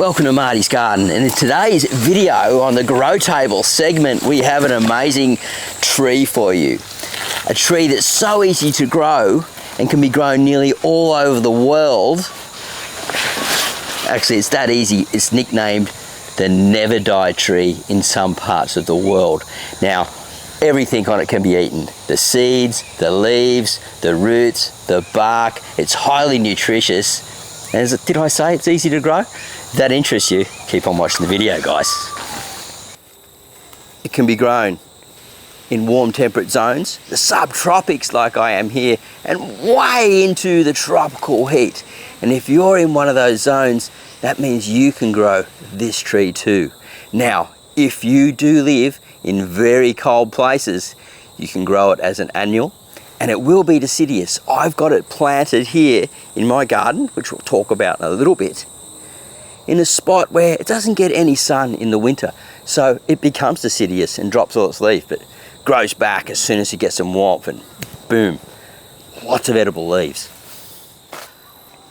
Welcome to Marty's Garden, and in today's video on the Grow Table segment we have an amazing tree for you. A tree that's so easy to grow and can be grown nearly all over the world. Actually, it's that easy, it's nicknamed the never die tree in some parts of the world. Now, everything on it can be eaten. The seeds, the leaves, the roots, the bark. It's highly nutritious. And did I say it's easy to grow? If that interests you, keep on watching the video, guys. It can be grown in warm temperate zones, the subtropics like I am here, and way into the tropical heat. And if you're in one of those zones, that means you can grow this tree too. Now, if you do live in very cold places, you can grow it as an annual, and it will be deciduous. I've got it planted here in my garden, which we'll talk about in a little bit, in a spot where it doesn't get any sun in the winter. So it becomes deciduous and drops all its leaf, but grows back as soon as it gets some warmth, and boom, lots of edible leaves.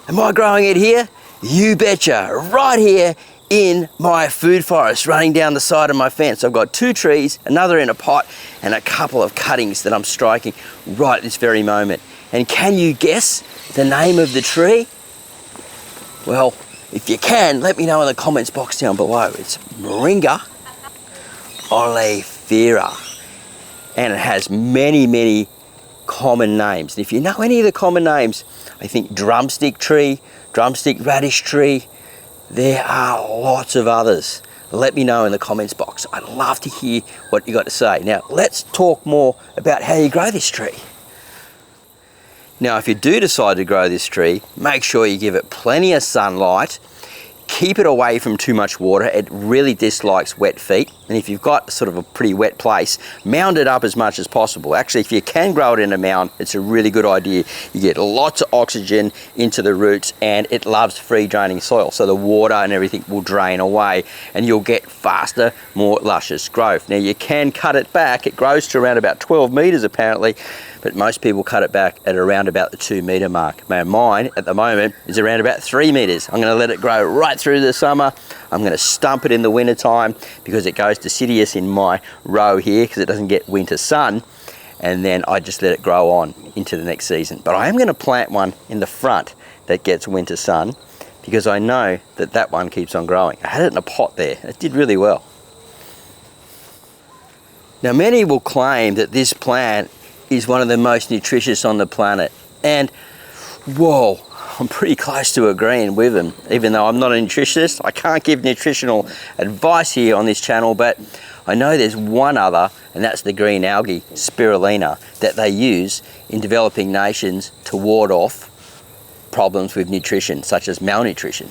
Am I growing it here? You betcha, right here in my food forest running down the side of my fence. I've got 2 trees, another in a pot, and a couple of cuttings that I'm striking right this very moment. And can you guess the name of the tree? Well, if you can, let me know in the comments box down below. It's Moringa Oleifera, and it has many common names. And if you know any of the common names, I think drumstick tree, drumstick radish tree, there are lots of others. Let me know in the comments box. I'd love to hear what you got to say. Now, let's talk more about how you grow this tree. Now, if you do decide to grow this tree, make sure you give it plenty of sunlight. Keep it away from too much water. It really dislikes wet feet. And if you've got sort of a pretty wet place, mound it up as much as possible. Actually, if you can grow it in a mound, it's a really good idea. You get lots of oxygen into the roots, and it loves free draining soil. So the water and everything will drain away, and you'll get faster, more luscious growth. Now, you can cut it back. It grows to around about 12 meters apparently, but most people cut it back at around about the 2 meter mark. Now, mine at the moment is around about 3 meters. I'm gonna let it grow right through the summer. I'm gonna stump it in the winter time because it goes deciduous in my row here because it doesn't get winter sun. And then I just let it grow on into the next season. But I am gonna plant one in the front that gets winter sun because I know that that one keeps on growing. I had it in a pot there. It did really well. Now, many will claim that this plant is one of the most nutritious on the planet. And whoa, I'm pretty close to agreeing with them. Even though I'm not a nutritionist, I can't give nutritional advice here on this channel, but I know there's one other, and that's the green algae, spirulina, that they use in developing nations to ward off problems with nutrition, such as malnutrition.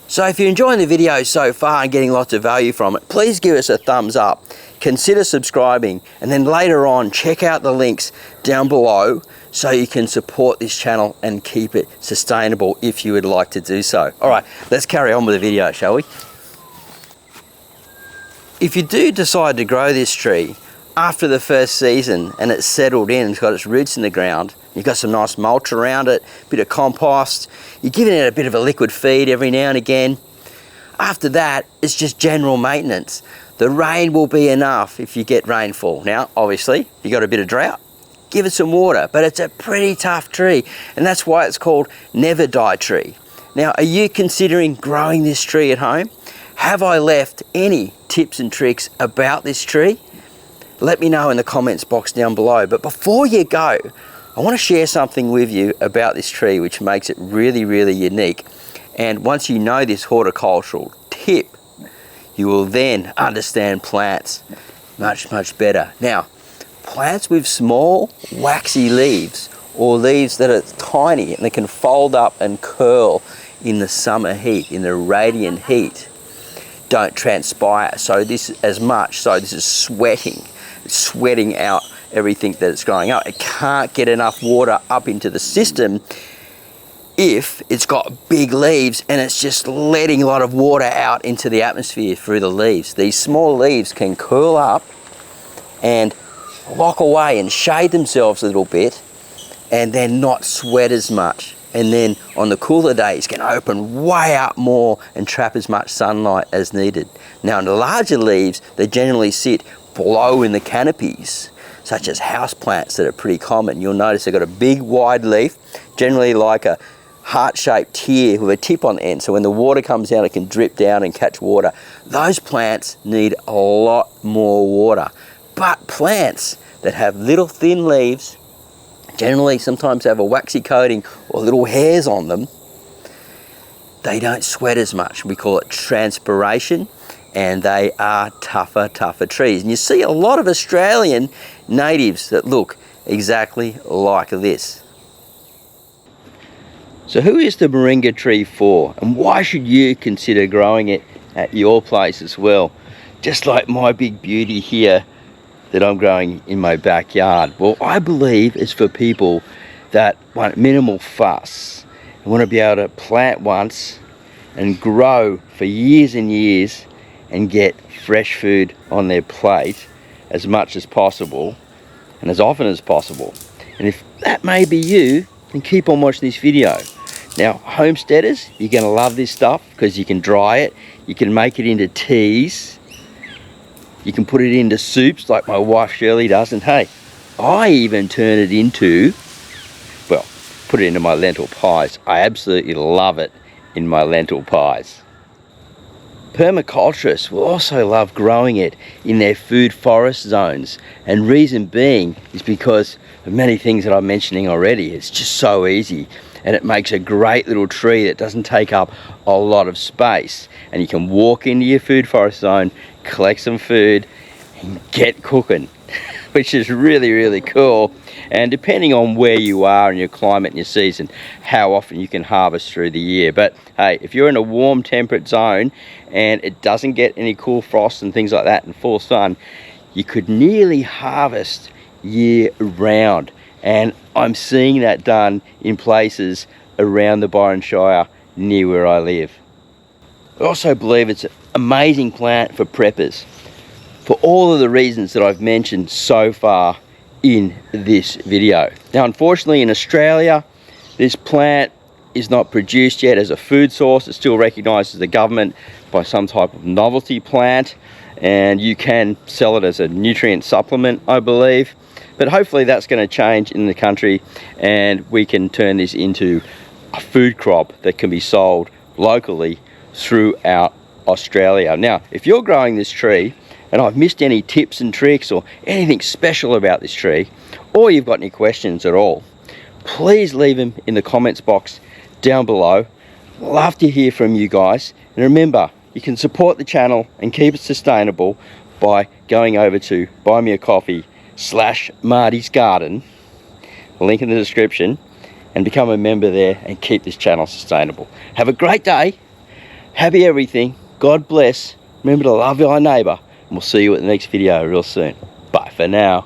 So if you're enjoying the video so far and getting lots of value from it, please give us a thumbs up. Consider subscribing, and then later on check out the links down below so you can support this channel and keep it sustainable if you would like to do so. All right, let's carry on with the video, shall we? If you do decide to grow this tree after the first season and it's settled in, it's got its roots in the ground, you've got some nice mulch around it, a bit of compost, you're giving it a bit of a liquid feed every now and again. After that, it's just general maintenance. The rain will be enough if you get rainfall. Now, obviously, if you got a bit of drought, give it some water, but it's a pretty tough tree, and that's why it's called never die tree. Now, are you considering growing this tree at home? Have I left any tips and tricks about this tree? Let me know in the comments box down below. But before you go, I want to share something with you about this tree which makes it really unique. And once you know this horticultural tip, you will then understand plants much better. Now, plants with small waxy leaves, or leaves that are tiny and they can fold up and curl in the summer heat, in the radiant heat, don't transpire so this as much. So this is sweating. It's sweating out everything that it's growing up. It can't get enough water up into the system if it's got big leaves and it's just letting a lot of water out into the atmosphere through the leaves. These small leaves can curl up and lock away and shade themselves a little bit and then not sweat as much. And then on the cooler days, can open way up more and trap as much sunlight as needed. Now, in the larger leaves, they generally sit below in the canopies, such as houseplants that are pretty common. You'll notice they've got a big wide leaf, generally like a heart-shaped tear with a tip on the end, so when the water comes down it can drip down and catch water. Those plants need a lot more water. But plants that have little thin leaves, generally sometimes have a waxy coating or little hairs on them, they don't sweat as much. We call it transpiration, and they are tougher trees. And you see a lot of Australian natives that look exactly like this. So who is the moringa tree for, and why should you consider growing it at your place as well? Just like my big beauty here that I'm growing in my backyard. Well, I believe it's for people that want minimal fuss and want to be able to plant once and grow for years and years and get fresh food on their plate as much as possible and as often as possible. And if that may be you, then keep on watching this video. Now, homesteaders, you're going to love this stuff because you can dry it, you can make it into teas, you can put it into soups like my wife Shirley does, and hey, I even turn it into, well, put it into my lentil pies. I absolutely love it in my lentil pies. Permaculturists will also love growing it in their food forest zones, and reason being is because of many things that I'm mentioning already. It's just so easy, and it makes a great little tree that doesn't take up a lot of space, and you can walk into your food forest zone, collect some food and get cooking, which is really cool. And depending on where you are and your climate and your season, how often you can harvest through the year. But hey, if you're in a warm temperate zone and it doesn't get any cool frost and things like that and full sun, you could nearly harvest year round. And I'm seeing that done in places around the Byron Shire near where I live. I also believe it's an amazing plant for preppers for all of the reasons that I've mentioned so far in this video. Now, unfortunately in Australia, this plant is not produced yet as a food source. It's still recognised as the government by some type of novelty plant, and you can sell it as a nutrient supplement, I believe. But hopefully that's going to change in the country and we can turn this into a food crop that can be sold locally throughout Australia. Now, if you're growing this tree and I've missed any tips and tricks or anything special about this tree, or you've got any questions at all, please leave them in the comments box down below. Love to hear from you guys. And remember, you can support the channel and keep it sustainable by going over to buymeacoffee.com/Marty's Garden, link in the description, and become a member there and keep this channel sustainable. Have a great day, happy everything, God bless, remember to love your neighbour, and we'll see you at the next video real soon. Bye for now.